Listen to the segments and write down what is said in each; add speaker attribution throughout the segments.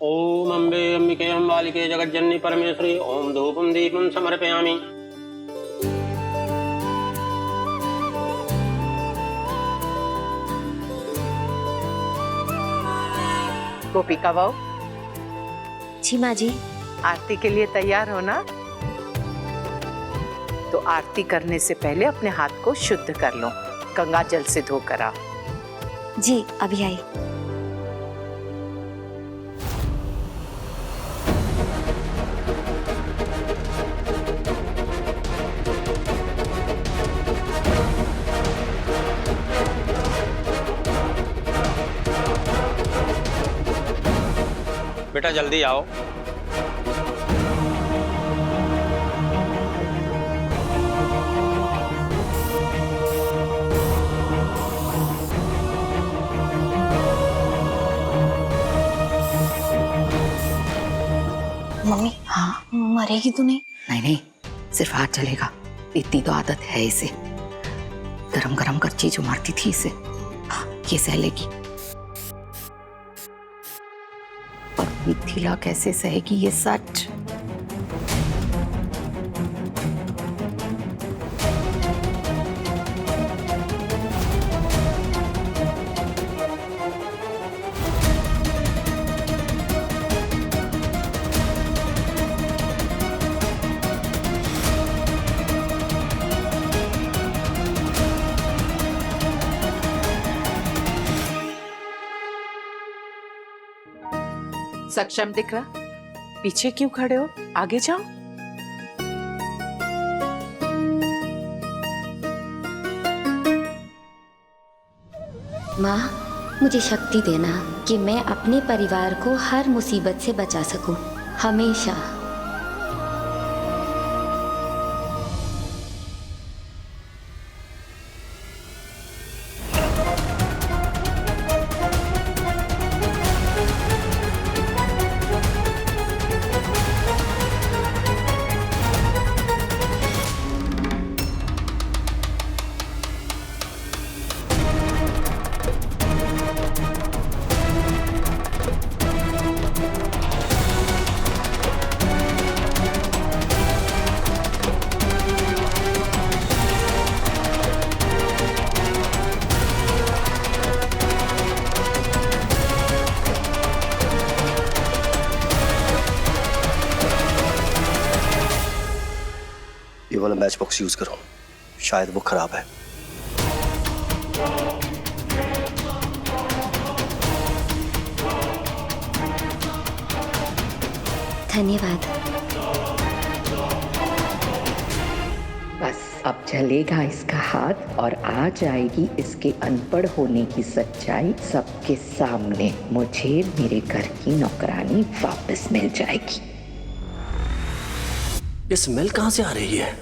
Speaker 1: ओम अम्बे अम्बिके अम्बालिके जगज्जननी परमेश्वरी ओम धूपम दीपम समर्पयामि।
Speaker 2: गोपिका बहू,
Speaker 3: जी माँ जी।
Speaker 2: आरती के लिए तैयार हो ना? तो आरती करने से पहले अपने हाथ को शुद्ध कर लो, गंगा जल से धोकर आओ।
Speaker 3: जी अभी आई।
Speaker 1: बेटा जल्दी आओ।
Speaker 3: मम्मी हाँ मरेगी तो नहीं?
Speaker 4: नहीं नहीं, सिर्फ हाथ चलेगा, इतनी तो आदत है इसे। गरम गरम करची जो मारती थी इसे, ये सह लेगी। पर मिथिला कैसे सहेगी ये सच?
Speaker 2: सक्षम दिख रहा? पीछे क्यों खड़े हो? आगे जाओ।
Speaker 3: माँ मुझे शक्ति देना कि मैं अपने परिवार को हर मुसीबत से बचा सकूं, हमेशा।
Speaker 5: ये वाला मैच बॉक्स यूज करो, शायद वो खराब है।
Speaker 3: धन्यवाद।
Speaker 4: बस अब चलेगा इसका हाथ और आ जाएगी इसके अनपढ़ होने की सच्चाई सबके सामने। मुझे मेरे घर की नौकरानी वापस मिल जाएगी।
Speaker 5: ये स्मेल कहां से आ रही है?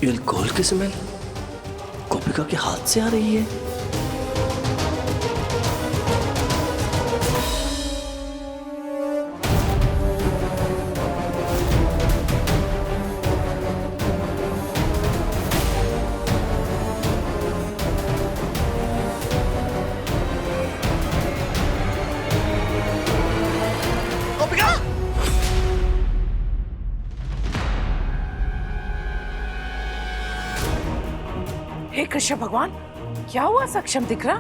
Speaker 5: ये अल्कोहल की स्मेल गोपिका के हाथ से आ रही है।
Speaker 2: हे कृष्ण भगवान, क्या हुआ? सक्षम दिख रहा?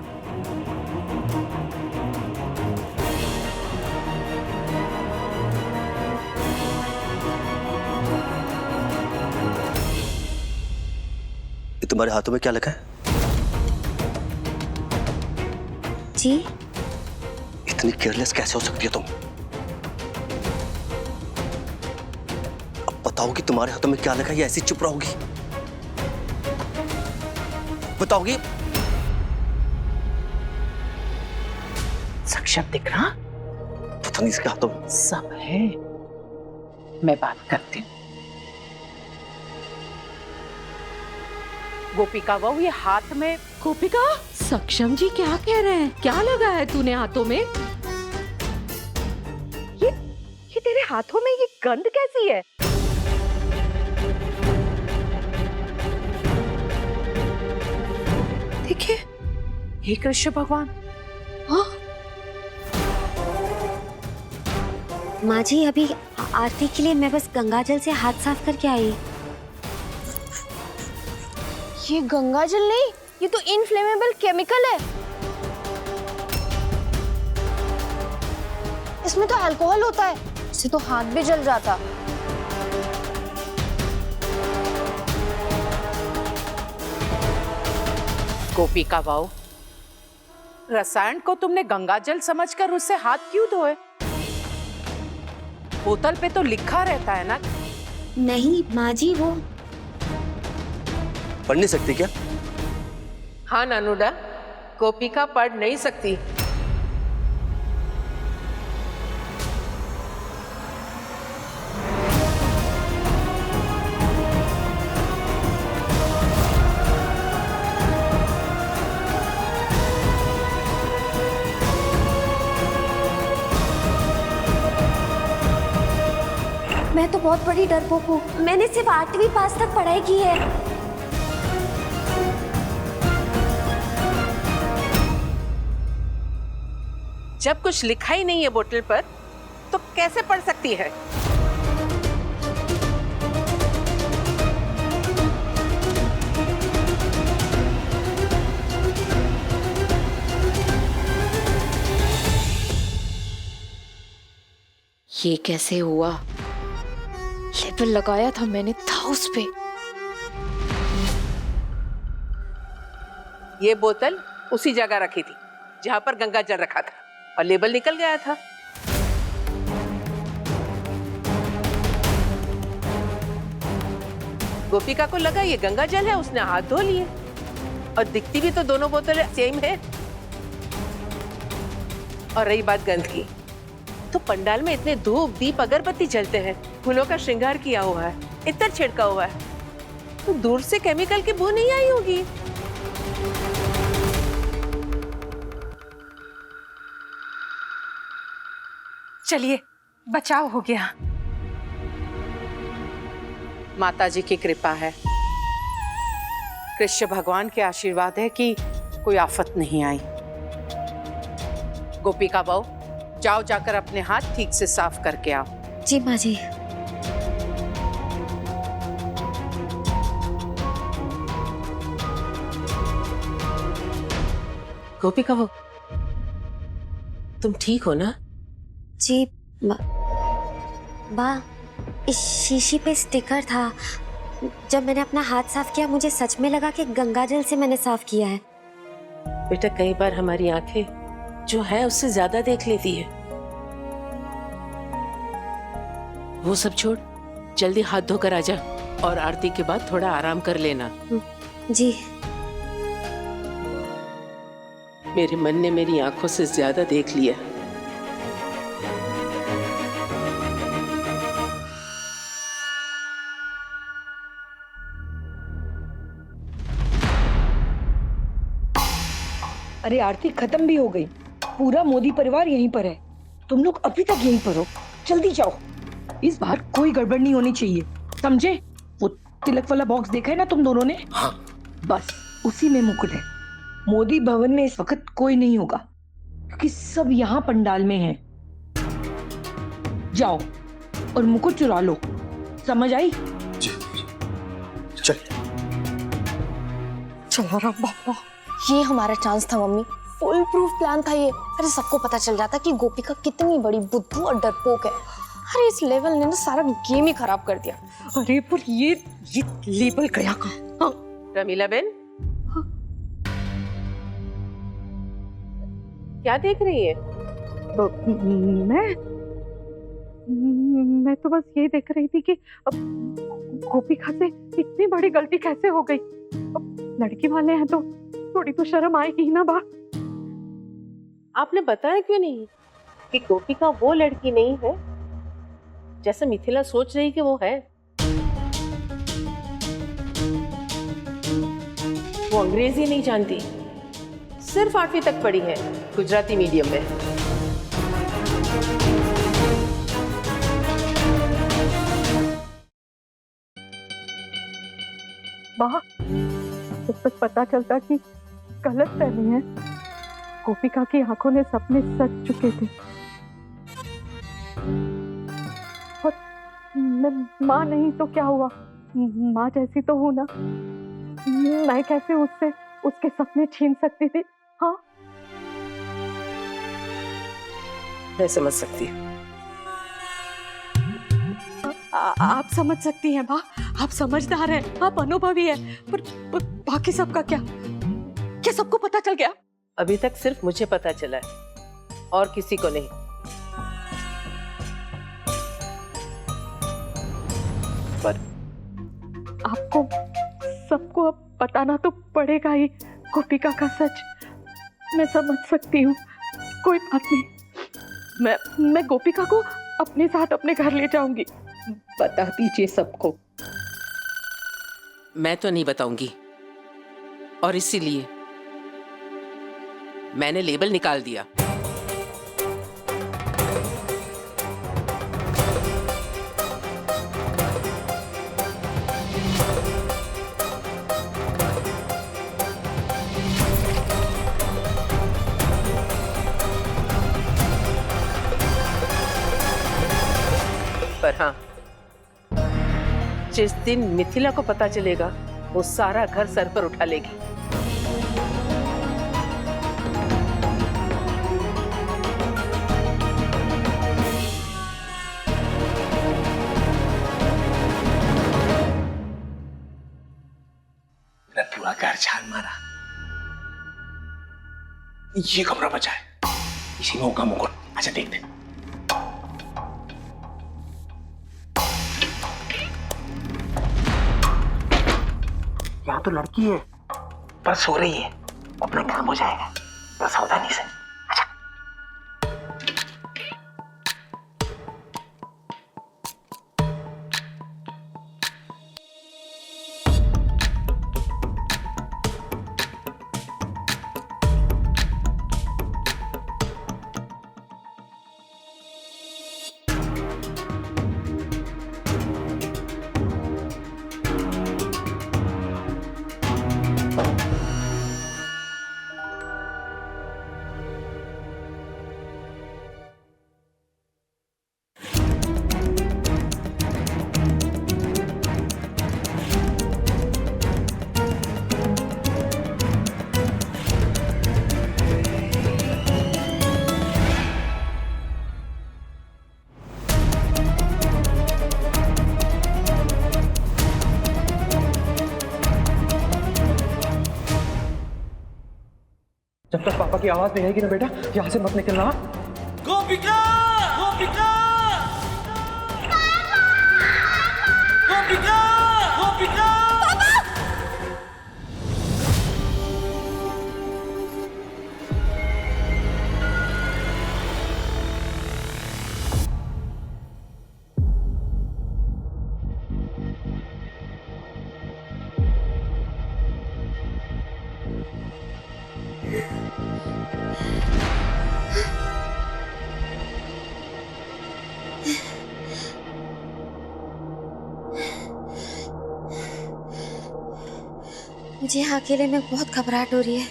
Speaker 5: ये तुम्हारे हाथों में क्या लगा है?
Speaker 3: जी
Speaker 5: इतनी केयरलेस कैसे हो सकती हो तुम? अब बताओ कि तुम्हारे हाथों में क्या लगा है या ऐसी चुप रहोगी? बताओगी?
Speaker 2: सक्षम दिख रहा?
Speaker 5: पता नहीं इसके हाथों में
Speaker 2: सब है, मैं बात करती हूँ। गोपिका बहू, ये हाथ में।
Speaker 6: गोपिका, सक्षम जी क्या कह रहे हैं? क्या लगा है तूने हाथों में? ये तेरे हाथों में ये गंध कैसी है?
Speaker 2: देखिए, हे कृष्ण भगवान।
Speaker 6: हाँ?
Speaker 3: माँ जी, अभी आरती के लिए मैं बस गंगाजल से हाथ साफ करके आई।
Speaker 7: ये गंगाजल नहीं, ये तो इनफ्लेमेबल केमिकल है। इसमें तो अल्कोहल होता है, इससे तो हाथ भी जल जाता।
Speaker 2: गोपिका बाऊ, रसायन को तुमने गंगाजल समझकर उससे हाथ क्यों धोए? बोतल पे तो लिखा रहता है ना।
Speaker 3: नहीं माँ जी, वो
Speaker 5: पढ़ नहीं सकती क्या?
Speaker 8: हाँ नानुडा, गोपिका पढ़ नहीं सकती।
Speaker 3: मैं तो बहुत बड़ी डरपोक हूँ। मैंने सिर्फ 8वीं पास तक पढ़ाई की है।
Speaker 8: जब कुछ लिखा ही नहीं है बोतल पर, तो कैसे पढ़ सकती है?
Speaker 6: ये कैसे हुआ? लेबल लगाया था मैंने, था उस पे।
Speaker 8: ये बोतल उसी जगह रखी थी जहां पर गंगाजल रखा था, और लेबल निकल गया था। गोपिका को लगा ये गंगाजल है, उसने हाथ धो लिए, और दिखती भी तो दोनों बोतलें सेम है। और रही बात गंध की, तो पंडाल में इतने धूप दीप अगरबत्ती जलते हैं, फूलों का श्रृंगार किया हुआ है, इतना छिड़का हुआ है, तो दूर से केमिकल की बू नहीं आई होगी।
Speaker 2: चलिए, बचाव हो गया। माता जी की कृपा है, कृष्ण भगवान के आशीर्वाद है कि कोई आफत नहीं आई। गोपिका बाऊ, जाओ जाकर अपने हाथ ठीक से साफ करके आओ।
Speaker 3: जी माँ जी।
Speaker 8: गोपिका बाऊ, तुम ठीक हो ना?
Speaker 3: जी बा, इस शीशी पे स्टिकर था। जब मैंने अपना हाथ साफ किया, मुझे सच में लगा कि गंगाजल से मैंने साफ किया है।
Speaker 8: बेटा, कई बार हमारी आंखें जो है उससे ज्यादा देख लेती है। वो सब छोड़, जल्दी हाथ धोकर आजा, और आरती के बाद थोड़ा आराम कर लेना।
Speaker 3: जी।
Speaker 8: मेरे मन ने मेरी आंखों से ज्यादा देख लिया।
Speaker 9: अरे आरती खत्म भी हो गई, पूरा मोदी परिवार यहीं पर है, तुम लोग अभी तक यहीं पर हो, जल्दी जाओ। इस बार कोई गड़बड़ नहीं होनी चाहिए, समझे? वो तिलक वाला बॉक्स देखा है ना तुम दोनों ने?
Speaker 5: हाँ।
Speaker 9: बस उसी में मुकुट है। मोदी भवन में इस वक्त कोई नहीं होगा, क्योंकि सब यहाँ पंडाल में हैं। जाओ और मुकुट चुरा लो, समझ आई?
Speaker 5: चल।
Speaker 7: चलो राम बाबा, ये हमारा चांस था मम्मी, फुल प्रूफ प्लान था ये। अरे सबको पता चल जाता कि गोपिका कितनी बड़ी बुद्धू और डरपोक है। अरे इस लेवल ने ना सारा गेम ही खराब कर दिया।
Speaker 6: अरे पर ये लेबल गया कहाँ?
Speaker 8: रमीला बेन, क्या देख रही है?
Speaker 6: मैं तो बस ये देख रही थी कि अब गोपिका से इतनी बड़ी गलती कैसे हो गई। अब लड़की वाले हैं तो थोड़ी तो शर्म आएगी ही ना बा।
Speaker 8: आपने बताया क्यों नहीं कि गोपिका वो लड़की नहीं है जैसे मिथिला सोच रही कि वो है? वो अंग्रेजी नहीं जानती, सिर्फ 8वीं तक पढ़ी है गुजराती मीडियम में।
Speaker 6: माँ, जब तक पता चलता कि गलत फहमी है, गोपिका की आंखों ने सपने सच चुके थे और मैं माँ नहीं तो क्या हुआ, माँ जैसी तो हूं ना। मैं कैसे उससे उसके सपने छीन सकती थी? हाँ,
Speaker 8: मैं समझ सकती हूँ।
Speaker 6: आप समझ सकती हैं माँ, आप समझदार हैं, आप अनुभवी हैं, पर बाकी सबका क्या? क्या सबको पता चल गया?
Speaker 8: अभी तक सिर्फ मुझे पता चला है और किसी को नहीं।
Speaker 6: पर आपको सबको अब बताना तो पड़ेगा ही गोपिका का सच। मैं समझ सकती हूँ, कोई बात नहीं। मैं गोपिका को अपने साथ अपने घर ले जाऊंगी।
Speaker 4: बता दीजिए सबको।
Speaker 2: मैं तो नहीं बताऊंगी, और इसीलिए मैंने लेबल निकाल दिया।
Speaker 8: पर हाँ, जिस दिन मिथिला को पता चलेगा वो सारा घर सर पर उठा लेगी।
Speaker 10: पूरा घर छान मारा, ये कमरा बचा है, इसी में होगा मुकुट। अच्छा देखते। यहाँ तो लड़की है पर सो रही है, अपना काम हो जाएगा, बस सावधानी से।
Speaker 5: जब तक पापा की आवाज नहीं आएगी ना बेटा, यहाँ से मत निकलना।
Speaker 10: गोपिका! गोपिका! गोपिका! गोपिका!
Speaker 3: मुझे यहाँ अकेले में बहुत घबराहट हो रही है।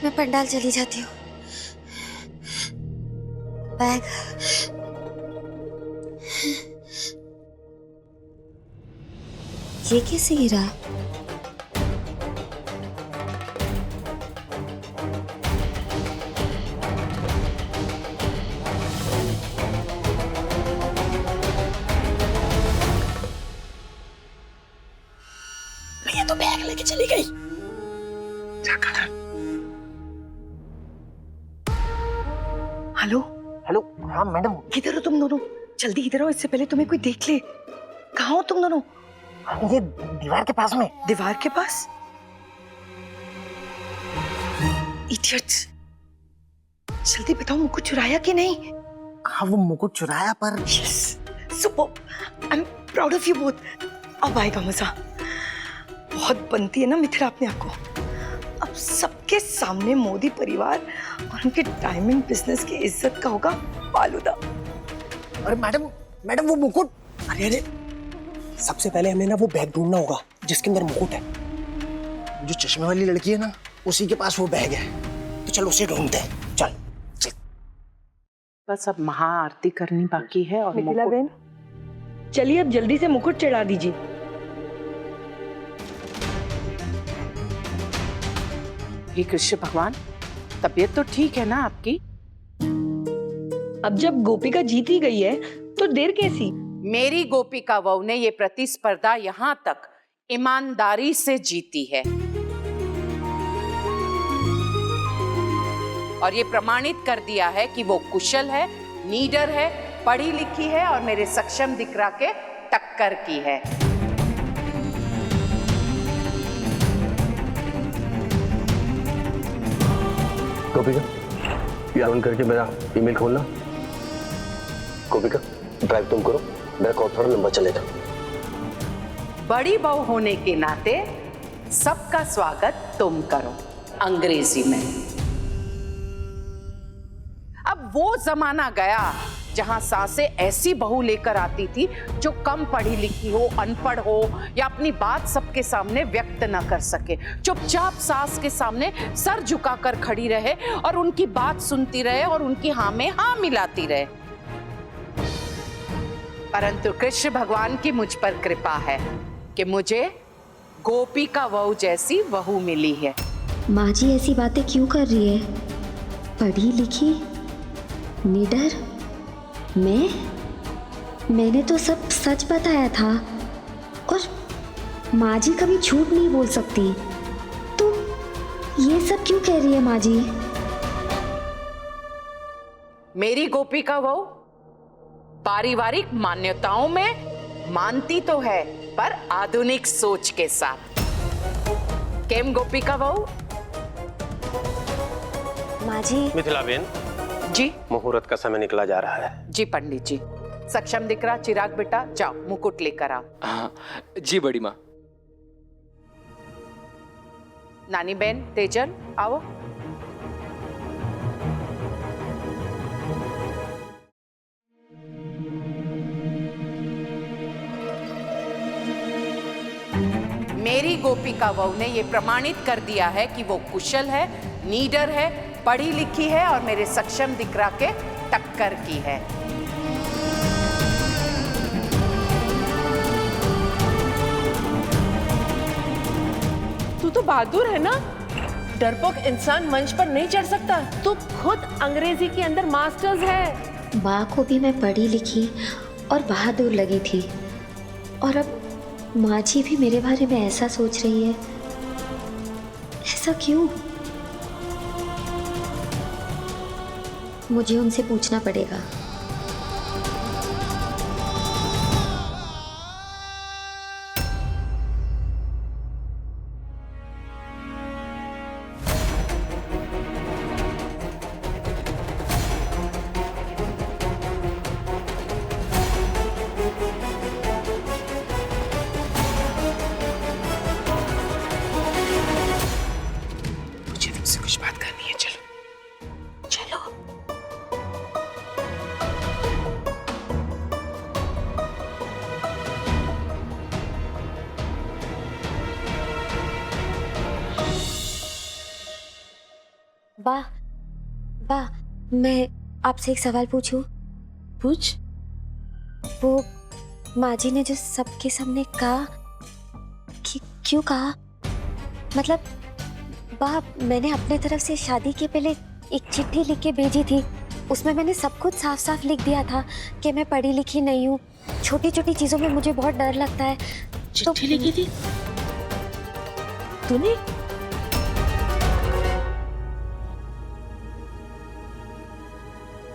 Speaker 3: मैं पंडाल चली जाती हूँ। बैग ये कैसे गिरा?
Speaker 10: ये तो बैग लेके चली गई।
Speaker 9: हेलो
Speaker 10: हेलो, हाँ मैडम।
Speaker 9: किधर हो तुम दोनों? जल्दी इधर आओ, इससे पहले तुम्हें कोई देख ले। कहाँ हो तुम दोनों?
Speaker 10: ये दीवार के पास में।
Speaker 9: दीवार के पास? इडियट्स! जल्दी बताओ, मुकुट चुराया कि नहीं?
Speaker 10: हाँ वो मुकुट चुराया, पर
Speaker 9: yes, super. I am proud of you both. अब आएगा मजा। बहुत बनती है ना मिथिला अपने आप को। अब सबके सामने मोदी परिवार और उनके डायमंड बिजनेस की इज्जत का होगा फालूदा।
Speaker 10: अरे मैडम, मैडम वो मुकुट। अरे अरे सबसे पहले हमें ना वो बैग ढूंढना होगा जिसके अंदर मुकुट है।
Speaker 5: जो चश्मे वाली लड़की है ना, उसी के पास वो बैग है।
Speaker 10: तो चल उसे ढूंढते हैं, चल।
Speaker 2: बस अब महाआरती करनी बाकी है और
Speaker 9: मिथिला
Speaker 2: मुकुट-
Speaker 9: बहन, चलिए अब जल्दी से मुकुट चढ़ा दीजिए।
Speaker 2: हे कृष्ण भगवान, तबीयत तो ठीक है ना आपकी?
Speaker 9: अब जब गोपिका जीत ही गई है तो देर कैसी?
Speaker 2: मेरी गोपिका वहू ने ये प्रतिस्पर्धा यहाँ तक ईमानदारी से जीती है और ये प्रमाणित कर दिया है कि वो कुशल है, नीडर है, पढ़ी लिखी है और मेरे सक्षम दिकरा के टक्कर की है।
Speaker 5: गोपिका, ये ऑन करके मेरा ईमेल खोलना। गोपिका, ड्राइव तुम करो, मेरा कॉल थोड़ा लंबा चलेगा।
Speaker 2: बड़ी बहू होने के नाते सबका स्वागत तुम करो, अंग्रेजी में। अब वो जमाना गया जहां सासें ऐसी बहू लेकर आती थी जो कम पढ़ी लिखी हो, अनपढ़ हो या अपनी बात सबके सामने व्यक्त न कर सके, चुपचाप सास के सामने सर झुकाकर खड़ी रहे और उनकी बात सुनती रहे और उनकी हाँ में हाँ मिलाती रहे। परंतु कृष्ण भगवान की मुझ पर कृपा है कि मुझे गोपिका वहू जैसी वहू मिली है।
Speaker 3: माँ जी ऐसी बातें क्यों कर रही है? पढ़ी लिखी, निडर, मैंने तो सब सच बताया था और माँ जी कभी झूठ नहीं बोल सकती, तो ये सब क्यों कह रही है माँ जी?
Speaker 2: मेरी गोपिका वहू पारिवारिक मान्यताओं में मानती तो है पर आधुनिक सोच के साथ। केम गोपिका वहू?
Speaker 3: माँ जी।
Speaker 1: मिथिला बेन
Speaker 2: जी।
Speaker 1: मुहूर्त का समय निकला जा रहा है।
Speaker 2: जी पंडित जी। सक्षम दिकरा, चिराग बेटा जाओ मुकुट लेकर आओ।
Speaker 11: हाँ जी बड़ी माँ।
Speaker 2: नानी बहन तेजल आओ। मेरी गोपिका वहू ने ये प्रमाणित कर दिया है कि वो कुशल है, नीडर है, पढ़ी लिखी है और मेरे सक्षम दिकरा के टक्कर की है।
Speaker 8: तू तो बहादुर है ना, डरपोक इंसान मंच पर नहीं चढ़ सकता। तू खुद अंग्रेजी के अंदर मास्टर्स है।
Speaker 3: माँ को भी मैं पढ़ी लिखी और बहादुर लगी थी और अब माँ जी भी मेरे बारे में ऐसा सोच रही है। ऐसा क्यों? मुझे उनसे पूछना पड़ेगा।
Speaker 10: मुझे तुमसे कुछ बात करनी है, चलो
Speaker 3: चलो। बा, मैं आपसे एक सवाल पूछूं?
Speaker 8: पूछ।
Speaker 3: वो माँ जी ने जो सबके सामने कहा, क्यों कहा? मतलब बा, मैंने अपने तरफ से शादी के पहले एक चिट्ठी लिख के भेजी थी। उसमें मैंने सब कुछ साफ साफ लिख दिया था कि मैं पढ़ी लिखी नहीं हूँ, छोटी छोटी चीजों में मुझे बहुत डर लगता है।
Speaker 8: चिट्ठी लिखी थी तूने?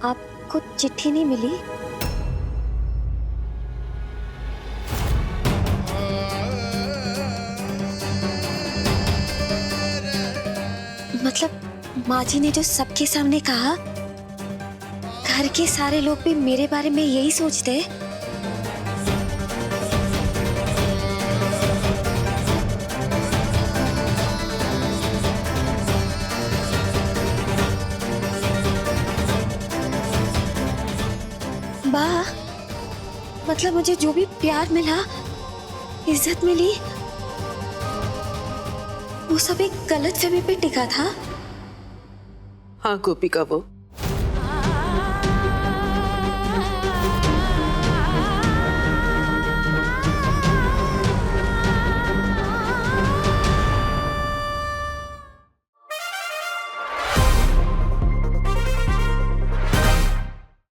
Speaker 3: आपको चिट्ठी नहीं मिली? मतलब माँ जी ने जो सबके सामने कहा, घर के सारे लोग भी मेरे बारे में यही सोचते हैं? बा, मतलब मुझे जो भी प्यार मिला इज्जत मिली, वो सब एक गलत फहमी पे टिका था।
Speaker 8: हाँ गोपिका, वो